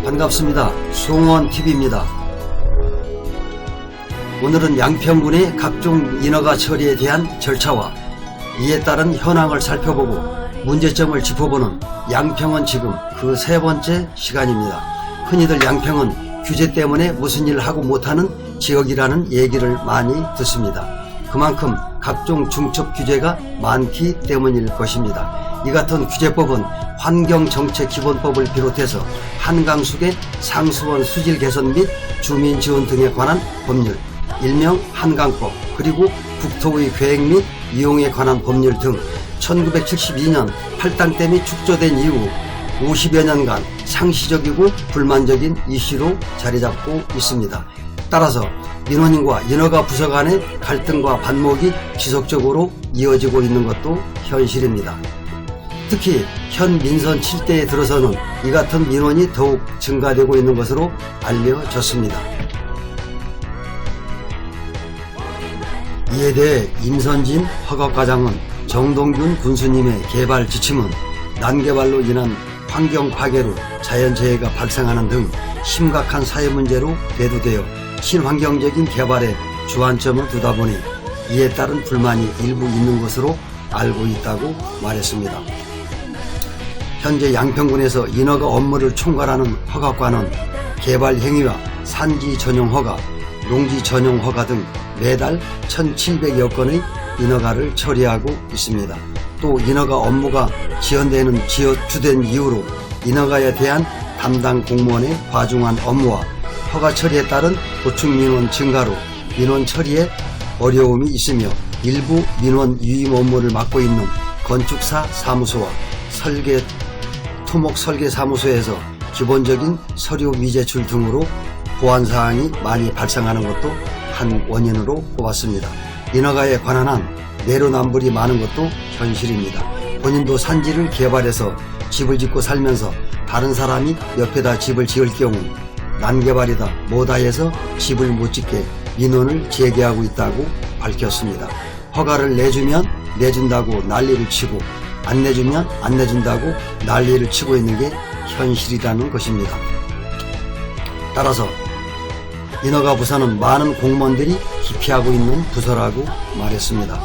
반갑습니다. 송원TV입니다. 오늘은 양평군의 각종 인허가 처리에 대한 절차와 이에 따른 현황을 살펴보고 문제점을 짚어보는 양평은 지금 그 세 번째 시간입니다. 흔히들 양평은 규제 때문에 무슨 일을 하고 못하는 지역이라는 얘기를 많이 듣습니다. 그만큼 각종 중첩 규제가 많기 때문일 것입니다. 이 같은 규제법은 환경정책기본법을 비롯해서 한강수계 상수원 수질 개선 및 주민지원 등에 관한 법률, 일명 한강법, 그리고 국토의 계획 및 이용에 관한 법률 등 1972년 팔당댐이 축조된 이후 50여 년간 상시적이고 불만적인 이슈로 자리잡고 있습니다. 따라서 민원인과 인허가 부서 간의 갈등과 반목이 지속적으로 이어지고 있는 것도 현실입니다. 특히 현 민선 7대에 들어서는 이 같은 민원이 더욱 증가되고 있는 것으로 알려졌습니다. 이에 대해 임선진 허가과장은 정동균 군수님의 개발 지침은 난개발로 인한 환경 파괴로 자연재해가 발생하는 등 심각한 사회 문제로 대두되어 친환경적인 개발에 주안점을 두다 보니 이에 따른 불만이 일부 있는 것으로 알고 있다고 말했습니다. 현재 양평군에서 인허가 업무를 총괄하는 허가과는 개발 행위와 산지 전용 허가, 농지 전용 허가 등 매달 1,700여 건의 인허가를 처리하고 있습니다. 또 인허가 업무가 지연되는 주된 이유로 인허가에 대한 담당 공무원의 과중한 업무와 허가 처리에 따른 고충 민원 증가로 민원 처리에 어려움이 있으며 일부 민원 유임 업무를 맡고 있는 건축사 사무소와 토목 설계 사무소에서 기본적인 서류 미제출 등으로 보완사항이 많이 발생하는 것도 한 원인으로 꼽았습니다. 인허가에 관한 한 내로남불이 많은 것도 현실입니다. 본인도 산지를 개발해서 집을 짓고 살면서 다른 사람이 옆에다 집을 지을 경우 난개발이다 뭐다 해서 집을 못 짓게 민원을 제기하고 있다고 밝혔습니다. 허가를 내주면 내준다고 난리를 치고 안 내주면 안 내준다고 난리를 치고 있는 게 현실이라는 것입니다. 따라서 인허가 부서는 많은 공무원들이 기피하고 있는 부서라고 말했습니다.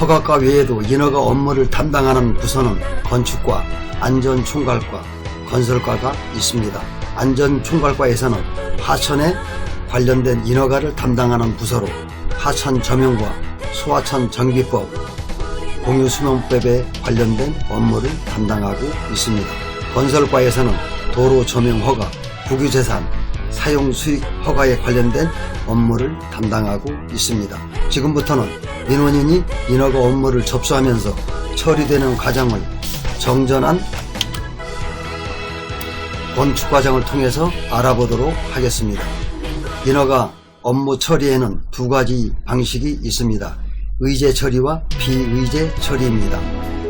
허가과 외에도 인허가 업무를 담당하는 부서는 건축과, 안전총괄과, 건설과가 있습니다. 안전총괄과에서는 하천에 관련된 인허가를 담당하는 부서로 하천 점용과 소하천 정비법, 공유수명법에 관련된 업무를 담당하고 있습니다. 건설과에서는 도로 조명 허가, 국유재산, 사용수익 허가에 관련된 업무를 담당하고 있습니다. 지금부터는 민원인이 인허가 업무를 접수하면서 처리되는 과정을 정전한 건축 과정을 통해서 알아보도록 하겠습니다. 인허가 업무 처리에는 두 가지 방식이 있습니다. 의제 처리와 비의제 처리입니다.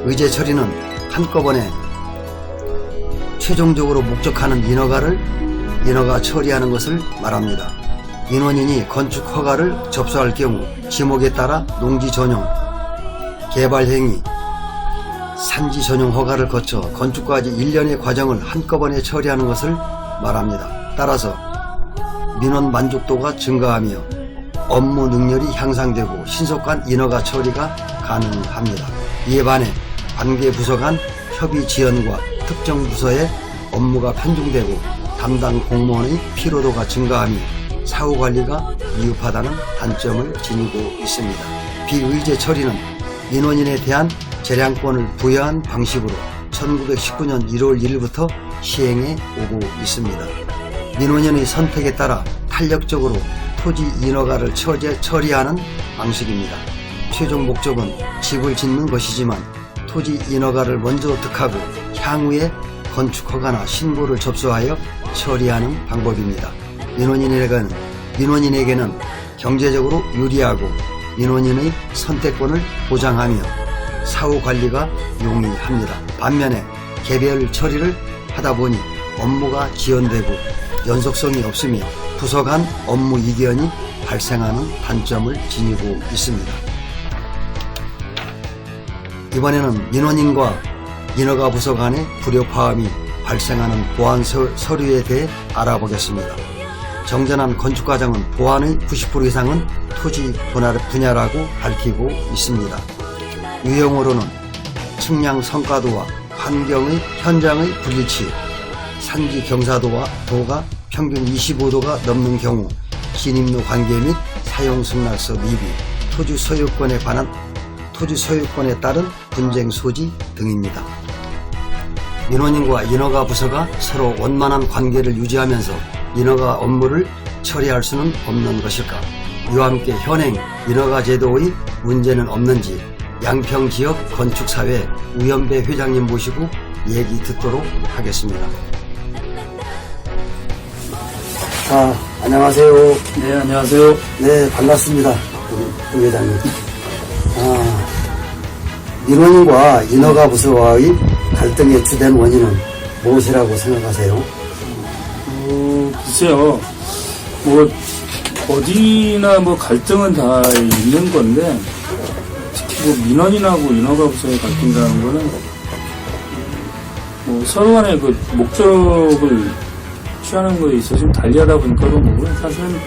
의제 처리는 한꺼번에 최종적으로 목적하는 인허가 처리하는 것을 말합니다. 민원인이 건축 허가를 접수할 경우 지목에 따라 농지 전용, 개발 행위, 산지 전용 허가를 거쳐 건축까지 일련의 과정을 한꺼번에 처리하는 것을 말합니다. 따라서 민원 만족도가 증가하며 업무 능률이 향상되고 신속한 인허가 처리가 가능합니다. 이에 반해 관계 부서 간 협의 지연과 특정 부서의 업무가 편중되고 담당 공무원의 피로도가 증가하며 사후관리가 미흡하다는 단점을 지니고 있습니다. 비의제 처리는 민원인에 대한 재량권을 부여한 방식으로 1919년 1월 1일부터 시행해 오고 있습니다. 민원인의 선택에 따라 탄력적으로 토지 인허가를 처리하는 방식입니다. 최종 목적은 집을 짓는 것이지만 토지 인허가를 먼저 득하고 향후에 건축허가나 신고를 접수하여 처리하는 방법입니다. 민원인에게는 경제적으로 유리하고 민원인의 선택권을 보장하며 사후관리가 용이합니다. 반면에 개별 처리를 하다 보니 업무가 지연되고 연속성이 없으며 부서 간 업무 이견이 발생하는 단점을 지니고 있습니다. 이번에는 민원인과 인허가 부서 간의 불협화음이 발생하는 보안 서류에 대해 알아보겠습니다. 정전한 건축 과정은 보안의 90% 이상은 토지 분야라고 밝히고 있습니다. 유형으로는 측량 성과도와 환경의 현장의 불일치, 산지 경사도와 도가 평균 25도가 넘는 경우, 진입로 관계 및 사용 승낙서 미비, 토지 소유권에 따른 분쟁 소지 등입니다. 민원인과 인허가 부서가 서로 원만한 관계를 유지하면서 인허가 업무를 처리할 수는 없는 것일까? 이와 함께 현행 인허가 제도의 문제는 없는지 양평지역 건축사회 우연배 회장님 모시고 얘기 듣도록 하겠습니다. 안녕하세요. 네, 안녕하세요. 네, 반갑습니다. 우리 회장님. 민원인과 인허가 부서와의 갈등의 주된 원인은 무엇이라고 생각하세요? 글쎄요. 어디나 갈등은 다 있는 건데, 특히 민원인하고 인허가 부서의 갈등이라는 거는, 서로 간의 그 목적을 취하는 거에 있어서 좀 달리하다 보니까 그런 거고요. 사실은,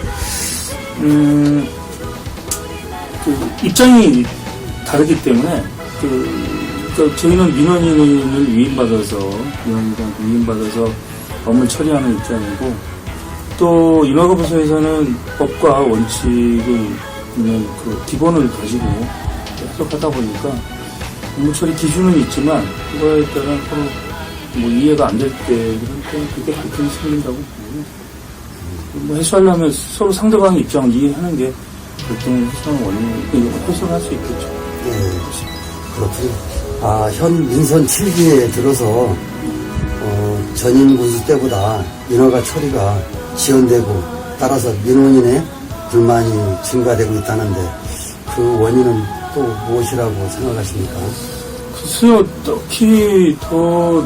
입장이 다르기 때문에, 그러니까 저희는 민원인을 위임받아서 업무를 처리하는 입장이고, 또 인허가 부서에서는 법과 원칙을 있는 그 기본을 가지고 해석하다 보니까 업무 처리 기준은 있지만 그거에 따른 서로 이해가 안 될 때 그게 갈등이 생긴다고 보고요. 해소하려면 서로 상대방의 입장을 이해하는 게 갈등을 해소하는 원인이고 해소를 할 수 있겠죠. 네, 그렇군요. 현 민선 7기에 들어서 전임 군수 때보다 인허가 처리가 지연되고 따라서 민원인의 불만이 증가되고 있다는데 그 원인은 또 무엇이라고 생각하십니까? 글쎄요, 딱히 더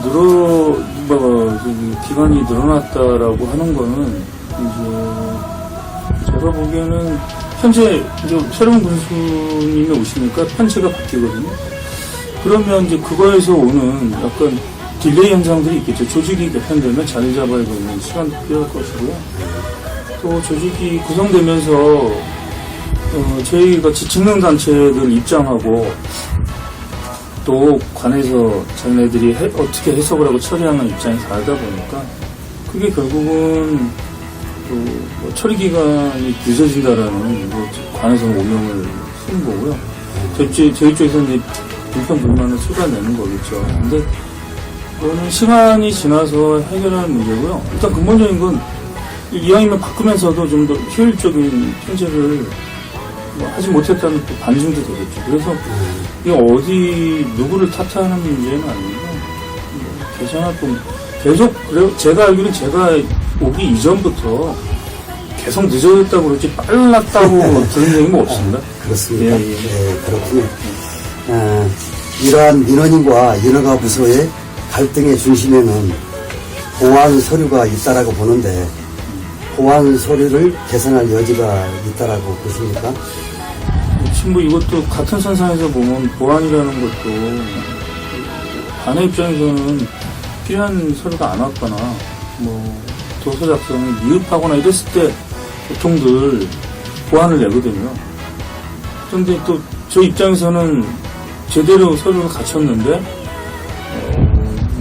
기간이 늘어났다라고 하는 거는 이제 제가 보기에는 현재 이제 새로운 군수님이 오시니까 편제가 바뀌거든요. 그러면 이제 그거에서 오는 약간 딜레이 현상들이 있겠죠. 조직이 개편되면 자리 잡아야 되는 시간도 필요할 것이고요. 또 조직이 구성되면서 저희 같이 직능단체들 입장하고 또 관에서 자기네들이 어떻게 해석을 하고 처리하는 입장이 다르다 보니까 그게 결국은 처리 기간이 늦어진다라는 관에서 오명을 쓰는 거고요. 저희 쪽에서는 이제 불평불만을 쏟아내는 거겠죠. 근데 그거는 시간이 지나서 해결하는 문제고요. 일단 근본적인 건 이왕이면 바꾸면서도 좀 더 효율적인 편제를 하지 못했다는 또 반증도 되겠죠. 그래서 이게 누구를 탓하는 문제는 아니고 개선하고 계속 그래요. 제가 알기로는 제가 오기 이전부터 계속 늦어졌다고 그러지 빨랐다고 들은 적이 없습니다. 그렇습니다. 네, 그렇군요. 이러한 민원인과 인허가 부서의 갈등의 중심에는 보안 서류가 있다라고 보는데 보안 서류를 개선할 여지가 있다라고 보십니까? 지금 이것도 같은 선상에서 보면 보안이라는 것도 관의 입장에서는 필요한 서류가 안 왔거나 도서 작성이 미흡하거나 이랬을 때 보통들 보안을 내거든요. 그런데 또 저 입장에서는 제대로 서류를 갖췄는데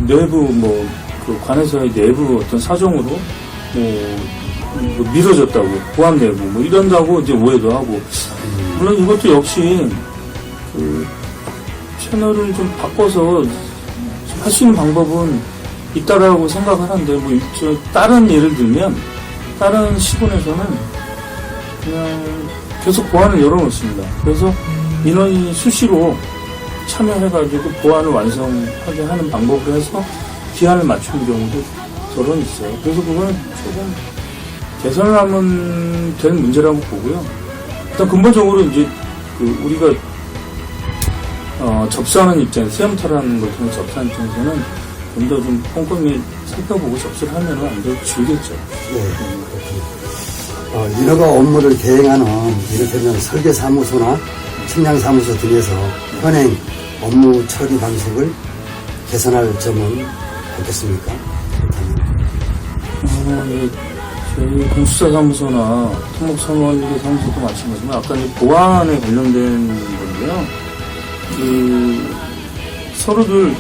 내부 그 관에서의 내부 어떤 사정으로 미뤄졌다고 보안 내부 이런다고 이제 오해도 하고 물론 이것도 역시 그 채널을 좀 바꿔서 할 수 있는 방법은 있다라고 생각을 하는데 다른 예를 들면 다른 시군에서는 그냥 계속 보안을 열어놓습니다. 그래서 민원인이 수시로 참여해가지고 보안을 완성하게 하는 방법으로 해서 기한을 맞추는 경우도 저런 있어요. 그래서 그거는 조금 개선을 하면 될 문제라고 보고요. 일단 근본적으로 이제 우리가 접수하는 입장에서 세움터라는 걸 통해 접수하는 입장에서는 좀 더 좀 꼼꼼히 살펴보고 접수를 하면 안 더 줄겠죠. 네, 그렇군요. 인허가 업무를 대행하는 이를테면 설계사무소나 측량사무소 등에서 현행 업무 처리 방식을 개선할 점은 없겠습니까? 예, 저희 공수사사무소나 토목사무관리계 사무소도 마찬가지지만 아까 이제 보안에 관련된 건데요. 서로들,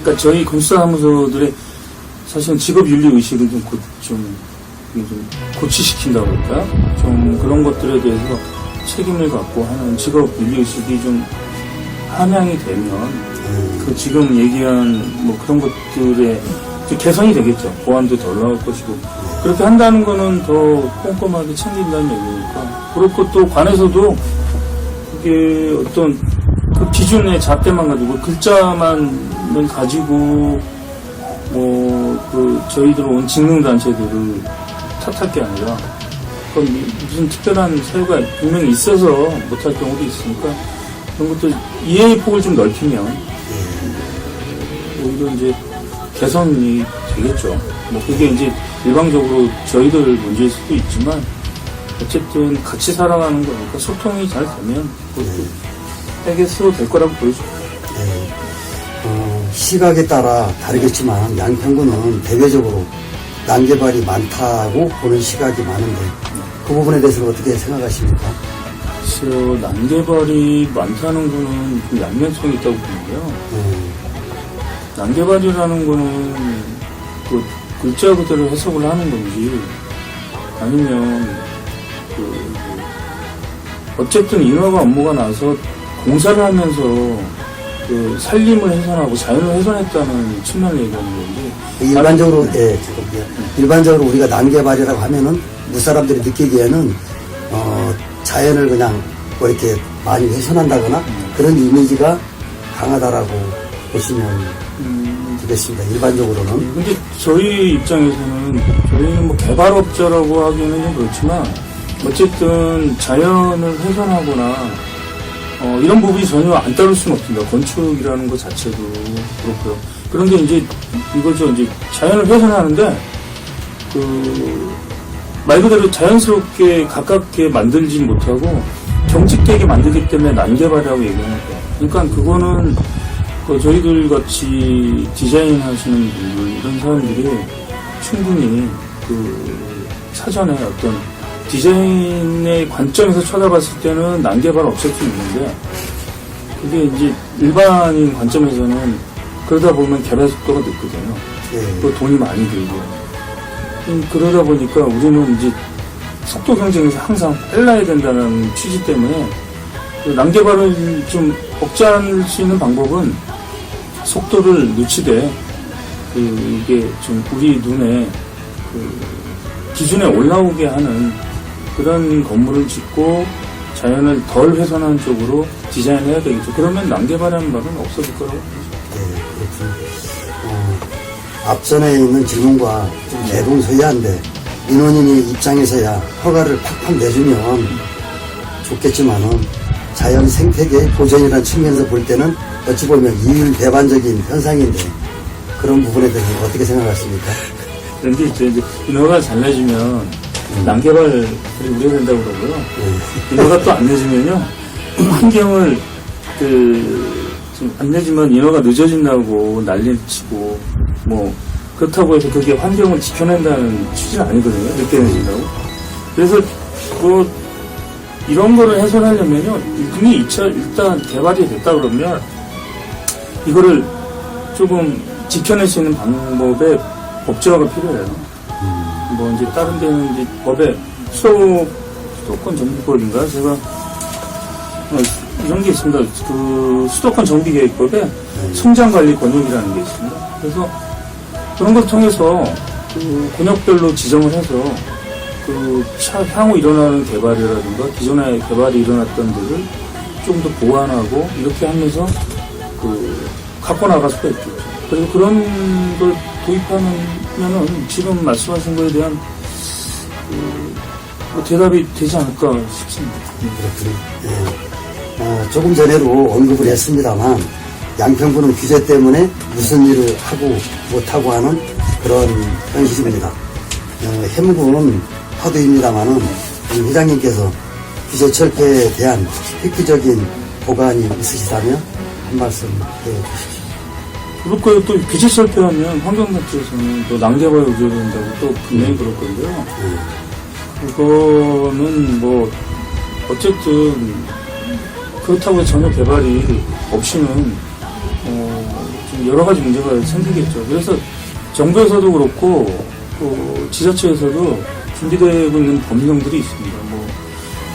그러니까 저희 공수사무소들의 사실은 직업윤리 의식을 좀 고취시킨다고 할까요? 좀 그런 것들에 대해서 책임을 갖고 하는 직업윤리 의식이 좀 함양이 되면 그 지금 얘기한 뭐 그런 것들에 개선이 되겠죠. 보안도 덜 나올 것이고. 그렇게 한다는 거는 더 꼼꼼하게 챙긴다는 얘기니까. 그렇고 또 관에서도 그게 어떤 그 기준의 잣대만 가지고 글자만을 가지고 저희들 온 직능단체들을 탓할 게 아니라 그건 무슨 특별한 사유가 분명히 있어서 못할 경우도 있으니까 그런 것도 이해의 폭을 좀 넓히면 오히려 이제 개선이 되겠죠. 뭐 그게 이제 일방적으로 저희들 문제일 수도 있지만 어쨌든 같이 살아가는 거니까 소통이 잘 되면 그것도 해결로 될 거라고 보여집니다. 시각에 따라 다르겠지만 양평구는 대외적으로 난개발이 많다고 보는 시각이 많은데 그 부분에 대해서는 어떻게 생각하십니까? 글쎄요, 난개발이 많다는 거는 좀 양면성이 있다고 보는데요. 난개발이라는 거는 그 글자 그대로 해석을 하는 건지 아니면 어쨌든 인허가 업무가 나서 공사를 하면서 그 산림을 훼손하고 자연을 훼손했다는 측면을 얘기하는 건지 일반적으로 일반적으로 우리가 난개발이라고 하면은 무사람들이 느끼기에는 자연을 그냥 뭐 이렇게 많이 훼손한다거나 그런 이미지가 강하다라고 보시면 되겠습니다. 일반적으로는. 근데 저희 입장에서는 저희는 뭐 개발업자라고 하기는 좀 그렇지만 어쨌든 자연을 훼손하거나 이런 부분이 전혀 안 따를 수는 없습니다. 건축이라는 것 자체도 그렇고요. 그런데 이제 이거죠. 이제 자연을 훼손하는데 말 그대로 자연스럽게 가깝게 만들지 못하고 경직되게 만들기 때문에 난개발이라고 얘기하는 거예요. 그러니까 그거는 저희들 같이 디자인 하시는 분들, 이런 사람들이 충분히 사전에 어떤 디자인의 관점에서 쳐다봤을 때는 난개발 없을 수 있는데, 그게 이제 일반인 관점에서는 그러다 보면 개발 속도가 늦거든요. 또 돈이 많이 들고. 그러다 보니까 우리는 이제 속도 경쟁에서 항상 빨라야 된다는 취지 때문에 난개발을 좀 억제할 수 있는 방법은 속도를 늦추되 이게 좀 우리 눈에 기준에 올라오게 하는 그런 건물을 짓고 자연을 덜 훼손하는 쪽으로 디자인해야 되겠죠. 그러면 난개발하는 말은 없어질 거라고 보죠. 그렇군요. 앞전에 있는 질문과 좀 대동소이한데 민원인이 입장에서야 허가를 팍팍 내주면 좋겠지만은 자연 생태계의 보존이라는 측면에서 볼 때는 어찌 보면 이율배반적인 현상인데 그런 부분에 대해서 어떻게 생각하십니까? 그런데 이제 인허가 잘 내주면 난개발이 우려된다고 그러고요. 인허가 또 안 내주면요 환경을 좀 안 내주면 인허가 늦어진다고 난리를 치고 뭐 그렇다고 해서 그게 환경을 지켜낸다는 취지는 아니거든요. 늦게 내준다고. 그래서 이런 거를 해소하려면요 이미 일단 개발이 됐다 그러면 이거를 조금 지켜낼 수 있는 방법의 법제화가 필요해요. 뭐 이제 다른 데는 이제 법에 수도권 정비법인가 제가 이런 게 있습니다. 수도권 정비계획법에 성장관리 권역이라는 게 있습니다. 그래서 그런 걸 통해서 권역별로 지정을 해서 향후 일어나는 개발이라든가 기존에 개발이 일어났던 데를 좀 더 보완하고 이렇게 하면서 갖고 나갈 수가 있겠죠. 그래서 그런 걸 도입하면은 지금 말씀하신 거에 대한 대답이 되지 않을까 싶습니다. 그렇군요. 조금 전에도 언급을 했습니다만 양평구는 규제 때문에 무슨 일을 하고 못하고 하는 그런 현실입니다. 해무군 화두입니다만은 회장님께서 규제 철폐에 대한 획기적인 보관이 있으시다면 한 말씀 해주십시오. 그렇고 또 규제 설계하면 환경단체에서는 또 난개발 우려된다고 또 분명히 그럴 건데요. 그거는 뭐 어쨌든 그렇다고 전혀 개발이 없이는 좀 여러 가지 문제가 생기겠죠. 그래서 정부에서도 그렇고 또 지자체에서도 준비되고 있는 법령들이 있습니다.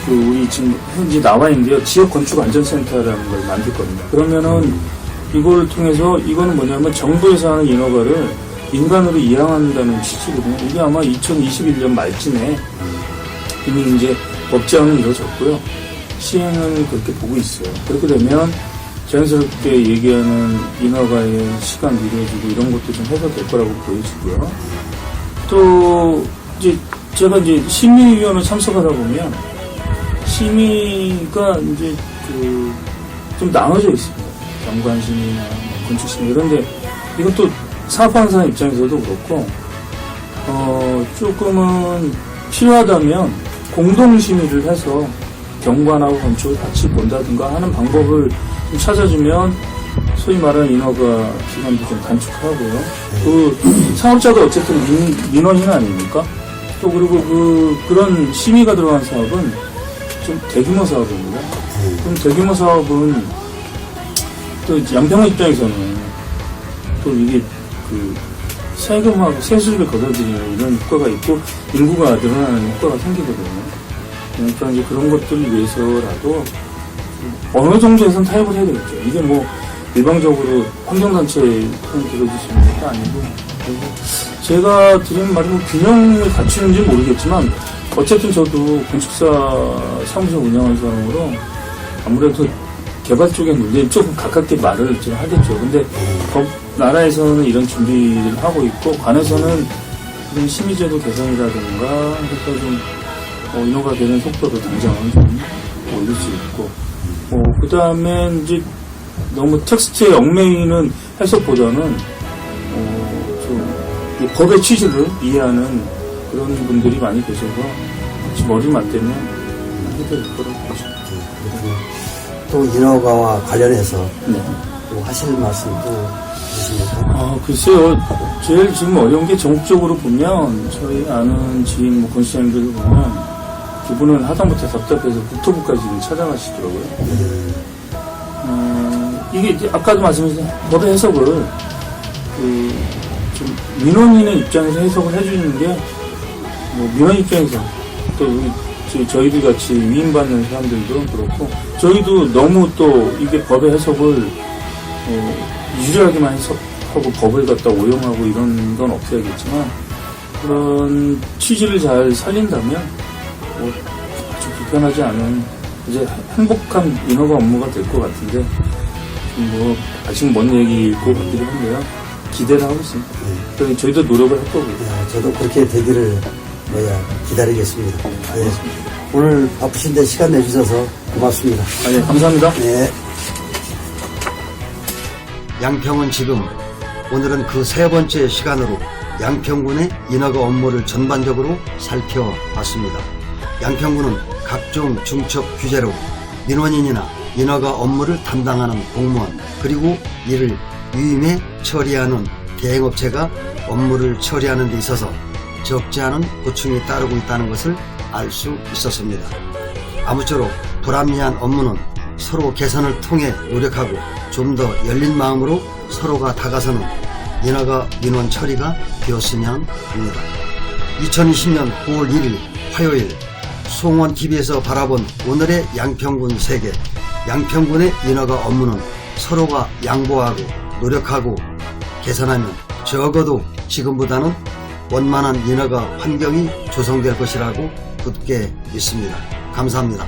우리 지금 현재 나와 있는데요. 지역 건축 안전센터라는 걸 만들 겁니다. 그러면은 이걸 통해서 이거는 뭐냐면 정부에서 하는 인허가를 인간으로 이양한다는 취지거든요. 이게 아마 2021년 말쯤에 이미 이제 법제화는 이루어졌고요. 시행을 그렇게 보고 있어요. 그렇게 되면 자연스럽게 얘기하는 인허가의 시간 미뤄지고 이런 것도 좀 해소될 거라고 보여지고요. 또 이제 제가 이제 심의위원회 참석하다 보면 심의가 이제 좀 나눠져 있습니다. 경관심의나 건축심의. 그런데 이것도 사업하는 사람 입장에서도 그렇고 조금은 필요하다면 공동심의를 해서 경관하고 건축을 같이 본다든가 하는 방법을 좀 찾아주면 소위 말하는 인허가 기간도 좀 단축하고요. 그 사업자도 어쨌든 민원인 아닙니까? 또 그리고 그런 심의가 들어간 사업은 좀 대규모 사업입니다. 그럼 대규모 사업은 또 양평 입장에서는 또 이게 세금하고 세수를 걷어들이는 이런 효과가 있고 인구가 늘어나는 효과가 생기거든요. 그러니까 이제 그런 것들을 위해서라도 어느 정도에선 타협을 해야 되겠죠. 이게 뭐 일방적으로 환경단체에 들어주시는 것도 아니고. 그래서 제가 드리는 말이 뭐 균형을 갖추는지 모르겠지만 어쨌든 저도 건축사 사무실 운영하는 사람으로 아무래도 개발 쪽의 문제는 조금 가깝게 말을 좀 하겠죠. 근데 나라에서는 이런 준비를 하고 있고 관에서는 그런 심의제도 개선이라든가 해서 좀 인허가 되는 속도도 당장은 좀 올릴 수 있고 그 다음에 이제 너무 텍스트에 얽매이는 해석보다는 좀 법의 취지를 이해하는 그런 분들이 많이 계셔서 머리 맞대면 해결될 거라고 보시죠. 또 인허가와 관련해서 네. 또 하실 말씀도 있으십니까? 글쎄요. 제일 지금 어려운 게 전국적으로 보면 저희 아는 지인 건축사님들을 보면 그분은 하다못해 답답해서 국토부까지 찾아가시더라고요. 이게 이제 아까도 말씀하신 법의 해석을 좀 민원인의 입장에서 해석을 해주는 게 민원 입장에서 또 저희들 같이 위임받는 사람들도 그렇고 저희도 너무 또 이게 법의 해석을 유리하게만 해석하고 법을 갖다 오용하고 이런 건 없어야겠지만 그런 취지를 잘 살린다면 아주 불편하지 않은 이제 행복한 인허가 업무가 될 것 같은데 아직 먼 얘기일 것 같기도 한데요. 기대를 하고 있습니다. 그래서 저희도 노력을 할 거고요. 저도 그렇게 되기를 기다리겠습니다. 오늘 바쁘신데 시간 내주셔서 고맙습니다. 네, 감사합니다. 네. 양평은 지금 오늘은 그 세 번째 시간으로 양평군의 인허가 업무를 전반적으로 살펴봤습니다. 양평군은 각종 중첩 규제로 민원인이나 인허가 업무를 담당하는 공무원 그리고 이를 위임해 처리하는 대행업체가 업무를 처리하는 데 있어서 적지 않은 고충이 따르고 있다는 것을 알 수 있었습니다. 아무쪼록 불합리한 업무는 서로 개선을 통해 노력하고 좀 더 열린 마음으로 서로가 다가서는 인허가 민원 처리가 되었으면 합니다. 2020년 9월 1일 화요일 송원TV에서 바라본 오늘의 양평군 세계 양평군의 인허가 업무는 서로가 양보하고 노력하고 개선하면 적어도 지금보다는 원만한 인허가 환경이 조성될 것이라고 굳게 믿습니다. 감사합니다.